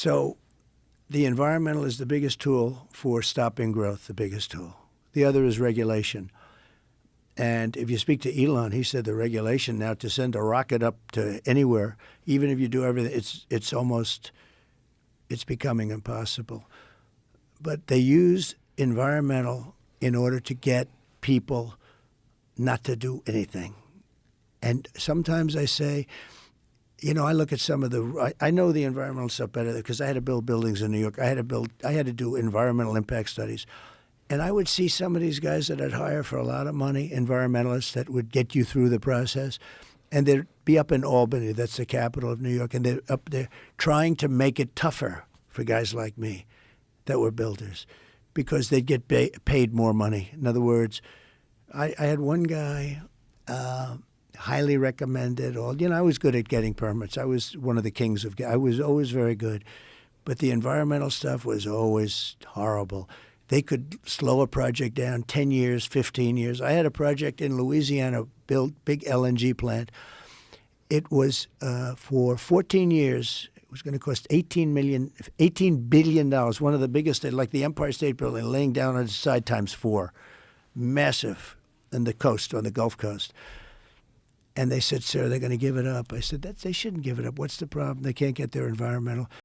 So the environmental is the biggest tool for stopping growth, the biggest tool. The other is regulation. And if you speak to Elon, he said the regulation now to send a rocket up to anywhere, even if you do everything, it's becoming impossible. But they use environmental in order to get people not to do anything. And sometimes I say, I look at some of I know the environmental stuff better because I had to build buildings in New York. I had to do environmental impact studies. And I would see some of these guys that I'd hire for a lot of money, environmentalists that would get you through the process. And they'd be up in Albany, that's the capital of New York, and they're up there trying to make it tougher for guys like me that were builders because they'd get paid more money. In other words, I had one guy, highly recommended. I was good at getting permits. I was one of the kings I was always very good. But the environmental stuff was always horrible. They could slow a project down 10 years, 15 years. I had a project in Louisiana, built big LNG plant. It was for 14 years. It was going to cost $18 billion, one of the biggest, like the Empire State Building, laying down on its side times 4. Massive on the coast, on the Gulf Coast. And they said, sir, they're going to give it up. I said, they shouldn't give it up. What's the problem? They can't get their environmental.